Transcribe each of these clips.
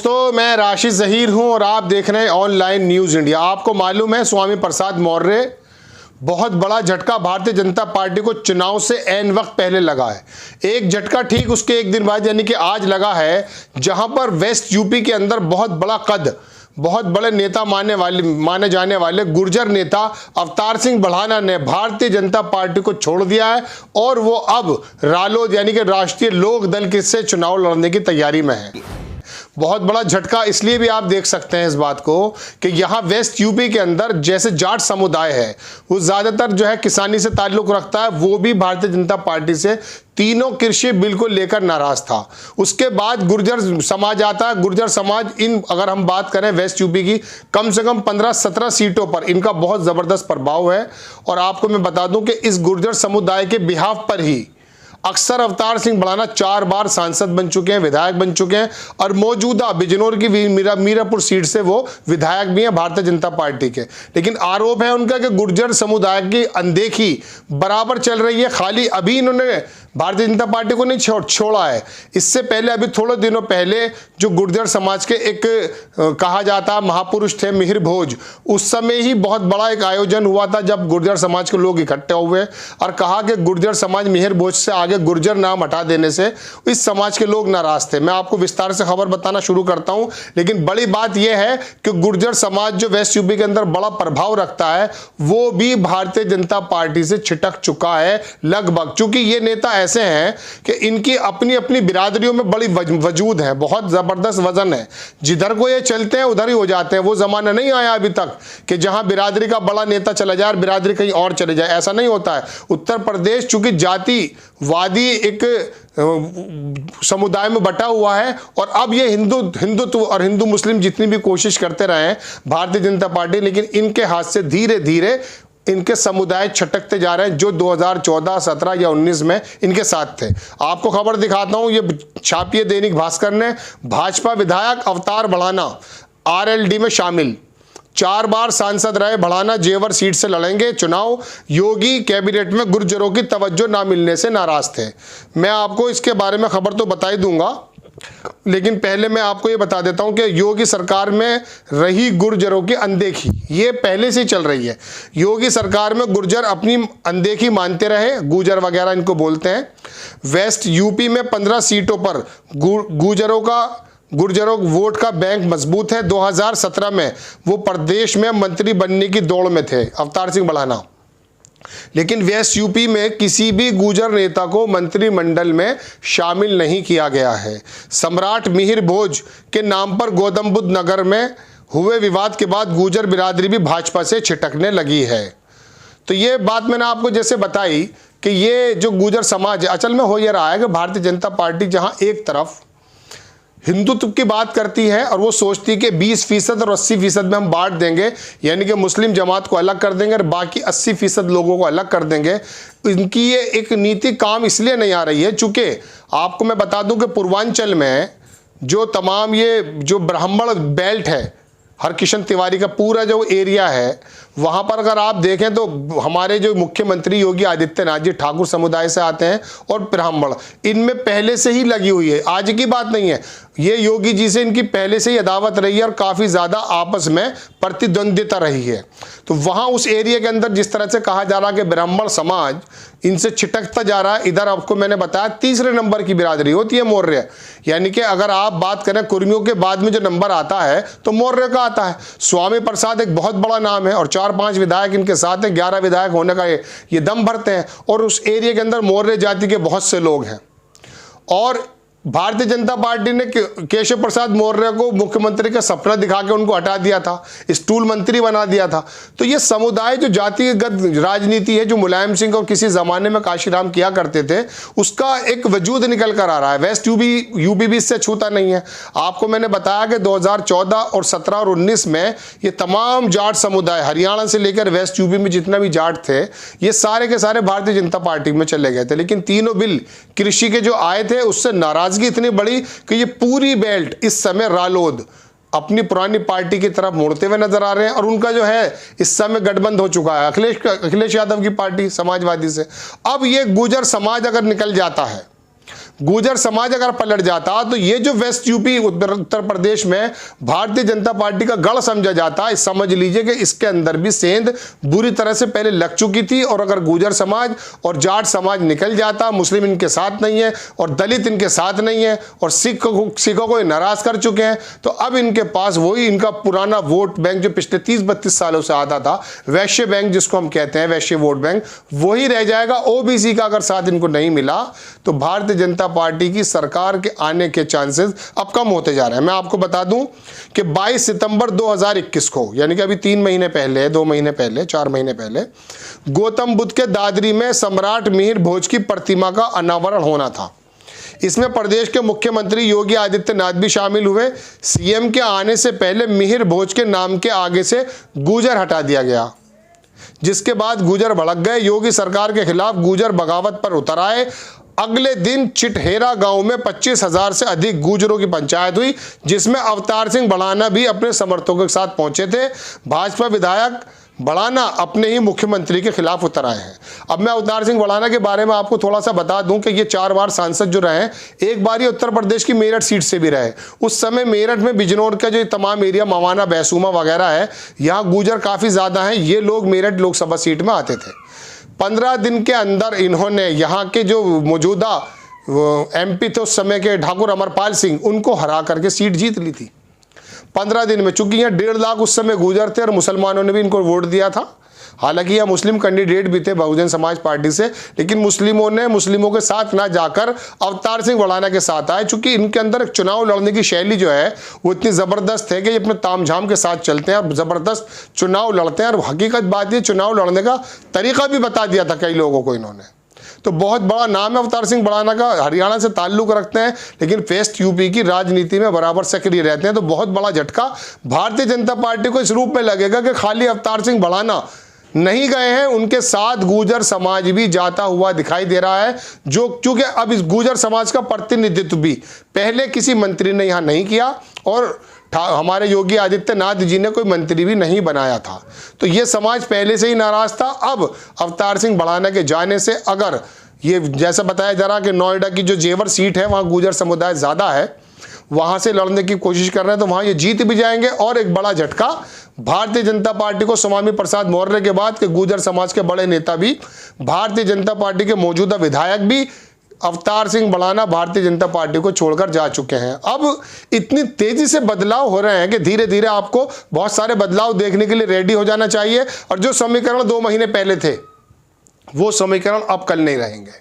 दोस्तों, मैं राशिद ज़हीर हूं और आप देख रहे हैं ऑनलाइन न्यूज़ इंडिया। आपको मालूम है स्वामी प्रसाद मौर्य बहुत बड़ा झटका भारतीय जनता पार्टी को चुनाव से ऐन वक्त पहले लगा है। एक झटका ठीक उसके एक दिन बाद यानी कि आज लगा है, जहां पर वेस्ट यूपी के अंदर बहुत बड़ा कद, बहुत बड़े नेता माने जाने वाले गुर्जर नेता अवतार सिंह बढ़ाना ने भारतीय जनता पार्टी को छोड़ दिया है और वो अब रालोद यानी कि राष्ट्रीय लोक दल से चुनाव लड़ने की तैयारी में है। बहुत बड़ा झटका इसलिए भी आप देख सकते हैं इस बात को कि यहाँ वेस्ट यूपी के अंदर जैसे जाट समुदाय है वो ज़्यादातर जो है किसानी से ताल्लुक़ रखता है, वो भी भारतीय जनता पार्टी से तीनों कृषि बिल को लेकर नाराज था। उसके बाद गुर्जर समाज आता है। गुर्जर समाज अगर हम बात करें वेस्ट यूपी की, कम से कम 15-17 सीटों पर इनका बहुत ज़बरदस्त प्रभाव है। और आपको मैं बता दूं कि इस गुर्जर समुदाय के बिहाफ पर ही अक्सर अवतार सिंह बढ़ाना 4 बार सांसद बन चुके हैं, विधायक बन चुके हैं और मौजूदा बिजनौर की मीरापुर सीट से वो विधायक भी हैं भारतीय जनता पार्टी के। लेकिन आरोप है उनका कि गुर्जर समुदाय की अनदेखी बराबर चल रही है। खाली अभी इन्होंने भारतीय जनता पार्टी को नहीं छोड़ा है, इससे पहले अभी थोड़े दिनों पहले जो गुर्जर समाज के एक कहा जाता महापुरुष थे मिहिर भोज, उस समय ही बहुत बड़ा एक आयोजन हुआ था जब गुर्जर समाज के लोग इकट्ठे हुए और कहा कि गुर्जर समाज मिहिर भोज से आगे गुर्जर नाम हटा देने से इस समाज के लोग नाराज थे। मैं आपको विस्तार से खबर बताना शुरू करता हूं, लेकिन बड़ी बात यह है कि गुर्जर समाज जो वेस्ट यूपी के अंदर बड़ा प्रभाव रखता है वो भी भारतीय जनता पार्टी से छिटक चुका है लगभग। चूंकि ये नेता ऐसे हैं कि इनकी अपनी अपनी बिरादरियों में बड़ी वजूद है, बहुत जबरदस्त वजन है, जिधर को ये चलते हैं उधर ही हो जाते हैं। वो जमाना नहीं आया अभी तक कि जहां बिरादरी का बड़ा नेता चला जाए और बिरादरी कहीं और चले जाए, ऐसा नहीं होता है। उत्तर प्रदेश चूंकि जातिवादी एक समुदाय में बटा हुआ है और अब ये हिंदुत्व और हिंदू मुस्लिम जितनी भी कोशिश करते रहे हैं भारतीय जनता पार्टी, लेकिन इनके हाथ से धीरे धीरे इनके समुदाय छटकते जा रहे हैं जो 2014, 17 या 19 में इनके साथ थे। आपको खबर दिखाता हूं, ये छापिए दैनिक भास्कर ने। भाजपा विधायक अवतार बढ़ाना आरएलडी में शामिल, 4 बार सांसद रहे बढ़ाना जेवर सीट से लड़ेंगे चुनाव। योगी कैबिनेट में गुर्जरों की तवज्जो ना मिलने से नाराज थे। मैं आपको इसके बारे में खबर तो बता ही दूंगा, लेकिन पहले मैं आपको ये बता देता हूं कि योगी सरकार में रही गुर्जरों की अनदेखी ये पहले से चल रही है। योगी सरकार में गुर्जर अपनी अनदेखी मानते रहे, गुर्जर वगैरह इनको बोलते हैं। वेस्ट यूपी में 15 सीटों पर गुर्जरों वोट का बैंक मजबूत है। 2017 में वो प्रदेश में मंत्री बनने की दौड़ में थे अवतार सिंह बढ़ाना, लेकिन वेस्ट यूपी में किसी भी गुर्जर नेता को मंत्रिमंडल में शामिल नहीं किया गया है। सम्राट मिहिर भोज के नाम पर गौतम बुद्ध नगर में हुए विवाद के बाद गुर्जर बिरादरी भी भाजपा से छिटकने लगी है। तो ये बात मैंने आपको जैसे बताई कि ये जो गुर्जर समाज है, असल में हो ये रहा है कि भारतीय जनता पार्टी जहां एक तरफ हिंदुत्व की बात करती है और वो सोचती है कि 20% और 80% में हम बांट देंगे, यानी कि मुस्लिम जमात को अलग कर देंगे और बाकी 80% लोगों को अलग कर देंगे। इनकी ये एक नीति काम इसलिए नहीं आ रही है, चूंकि आपको मैं बता दूं कि पूर्वांचल में जो तमाम ये जो ब्राह्मण बेल्ट है, हरकिशन तिवारी का पूरा जो एरिया है, वहाँ पर अगर आप देखें तो हमारे जो मुख्यमंत्री योगी आदित्यनाथ जी ठाकुर समुदाय से आते हैं और ब्राह्मण इनमें पहले से ही लगी हुई है, आज की बात नहीं है। ये योगी जी से इनकी पहले से ही अदावत रही है और काफ़ी ज़्यादा आपस में प्रतिद्वंद्विता रही है। तो वहाँ उस एरिया के अंदर जिस तरह से कहा जा रहा कि ब्राह्मण समाज इनसे छिटकता जा रहा है, इधर आपको मैंने बताया 3रे नंबर की बिरादरी होती है मौर्य, यानी कि अगर आप बात करें कुर्मियों के बाद में जो नंबर आता है तो मौर्य का आता है। स्वामी प्रसाद एक बहुत बड़ा नाम है और 4-5 विधायक इनके साथ हैं, 11 विधायक होने का ये दम भरते हैं और उस एरिया के अंदर मौर्य जाति के बहुत से लोग हैं। और भारतीय जनता पार्टी ने केशव प्रसाद मौर्य को मुख्यमंत्री का सपना दिखा के उनको हटा दिया था, स्टूल मंत्री बना दिया था। तो ये समुदाय जो जातिगत राजनीति है जो मुलायम सिंह और किसी जमाने में काशीराम किया करते थे, उसका एक वजूद निकल कर आ रहा है। वेस्ट यूपी भी इससे छूता नहीं है। आपको मैंने बताया कि 2014 और 17 और 19 में ये तमाम जाट समुदाय हरियाणा से लेकर वेस्ट यूपी में जितना भी जाट थे ये सारे के सारे भारतीय जनता पार्टी में चले गए थे। लेकिन तीनों बिल कृषि के जो आए थे उससे नाराज इतनी बड़ी कि ये पूरी बेल्ट इस समय रालोद अपनी पुरानी पार्टी की तरफ मुड़ते हुए नजर आ रहे हैं और उनका जो है इस समय गठबंधन हो चुका है अखिलेश यादव की पार्टी समाजवादी से। अब ये गुर्जर समाज अगर निकल जाता है गुर्जर समाज अगर पलट जाता तो ये जो वेस्ट यूपी उत्तर प्रदेश में भारतीय जनता पार्टी का गढ़ समझा जाता है, समझ लीजिए कि इसके अंदर भी सेंध बुरी तरह से पहले लग चुकी थी। और अगर गुर्जर समाज और जाट समाज निकल जाता, मुस्लिम इनके साथ नहीं है और दलित इनके साथ नहीं है और सिखों को नाराज कर चुके हैं, तो अब इनके पास वही इनका पुराना वोट बैंक जो पिछले 30-32 सालों से आता था, वैश्य बैंक जिसको हम कहते हैं, वैश्य वोट बैंक, वही रह जाएगा। ओबीसी का अगर साथ इनको नहीं मिला तो भारतीय जनता पार्टी की सरकार के आने के चांसेस अब कम होते जा रहे हैं। मैं आपको बता दूं कि 22 सितंबर 2021 को, यानी कि अभी 3 महीने पहले, 2 महीने पहले, 4 महीने पहले, गौतम बुद्ध के दादरी में सम्राट मिहिर भोज की प्रतिमा का अनावरण होना था। इसमें प्रदेश के मुख्यमंत्री योगी आदित्यनाथ भी शामिल हुए। सीएम के आने से पहले मिहिर भोज के नाम के आगे से गुर्जर हटा दिया गया, जिसके बाद गुर्जर भड़क गए। योगी सरकार के खिलाफ गुर्जर बगावत पर उतर आए। अगले दिन चिटहेरा गांव में 25,000 से अधिक गुर्जरों की पंचायत हुई, जिसमें अवतार सिंह बढ़ाना भी अपने समर्थकों के साथ पहुंचे थे। भाजपा विधायक बढ़ाना अपने ही मुख्यमंत्री के खिलाफ उतर आए हैं। अब मैं अवतार सिंह बढ़ाना के बारे में आपको थोड़ा सा बता दूं कि ये 4 बार सांसद जो रहे, एक बार ये उत्तर प्रदेश की मेरठ सीट से भी रहे। उस समय मेरठ में बिजनौर का जो तमाम एरिया, मवाना, बैसूमा वगैरह है, यहाँ गुर्जर काफ़ी ज़्यादा हैं। ये लोग मेरठ लोकसभा सीट में आते थे। 15 दिन के अंदर इन्होंने यहाँ के जो मौजूदा MP थे उस समय के, ठाकुर अमरपाल सिंह, उनको हरा करके सीट जीत ली थी 15 दिन में। चूंकि यहाँ 1.5 लाख उस समय गुर्जर थे और मुसलमानों ने भी इनको वोट दिया था। हालांकि यह मुस्लिम कैंडिडेट भी थे बहुजन समाज पार्टी से, लेकिन मुस्लिमों के साथ ना जाकर अवतार सिंह बढ़ाना के साथ आए। चूंकि इनके अंदर एक चुनाव लड़ने की शैली जो है वो इतनी ज़बरदस्त है कि ये अपने तामझाम के साथ चलते हैं और ज़बरदस्त चुनाव लड़ते हैं। और हकीकत बात ये, चुनाव लड़ने का तरीका भी बता दिया था कई लोगों को इन्होंने। तो बहुत बड़ा नाम है अवतार सिंह बढ़ाना का, हरियाणा से ताल्लुक रखते हैं, लेकिन वेस्ट यूपी की राजनीति में बराबर सक्रिय रहते हैं। तो बहुत बड़ा झटका भारतीय जनता पार्टी को इस रूप में लगेगा कि खाली अवतार सिंह बढ़ाना नहीं गए हैं, उनके साथ गुर्जर समाज भी जाता हुआ दिखाई दे रहा है। जो क्योंकि अब इस गुर्जर समाज का प्रतिनिधित्व भी पहले किसी मंत्री ने यहाँ नहीं किया और हमारे योगी आदित्यनाथ जी ने कोई मंत्री भी नहीं बनाया था। तो ये समाज पहले से ही नाराज था। अब अवतार सिंह बढ़ाना के जाने से, अगर ये जैसा बताया जा रहा कि नोएडा की जो जेवर सीट है वहाँ गुर्जर समुदाय ज़्यादा है, वहाँ से लड़ने की कोशिश कर रहे हैं, तो वहाँ ये जीत भी जाएंगे। और एक बड़ा झटका भारतीय जनता पार्टी को स्वामी प्रसाद मौर्य के बाद के गुर्जर समाज के बड़े नेता भी, भारतीय जनता पार्टी के मौजूदा विधायक भी अवतार सिंह बढ़ाना भारतीय जनता पार्टी को छोड़कर जा चुके हैं। अब इतनी तेजी से बदलाव हो रहे हैं कि धीरे धीरे आपको बहुत सारे बदलाव देखने के लिए रेडी हो जाना चाहिए। और जो समीकरण 2 महीने पहले थे वो समीकरण अब कल नहीं रहेंगे।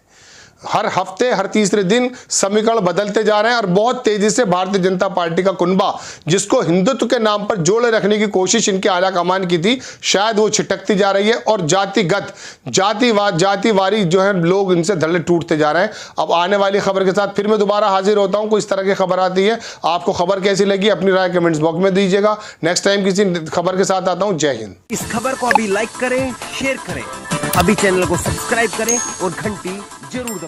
हर हफ्ते, हर तीसरे दिन समीकरण बदलते जा रहे हैं और बहुत तेजी से भारतीय जनता पार्टी का कुनबा, जिसको हिंदुत्व के नाम पर जोड़े रखने की कोशिश इनके आला कमान की थी, शायद वो छिटकती जा रही है। और जातिवारी जो है लोग इनसे धड़े टूटते जा रहे हैं। अब आने वाली खबर के साथ फिर मैं दोबारा हाजिर होता हूं। कोई इस तरह की खबर आती है, आपको खबर कैसी लगी अपनी राय कमेंट्स बॉक्स में दीजिएगा। नेक्स्ट टाइम किसी खबर के साथ आता हूं। जय हिंद। इस खबर को अभी लाइक करें, शेयर करें, अभी चैनल को सब्सक्राइब करें और घंटी जरूर दबाएं।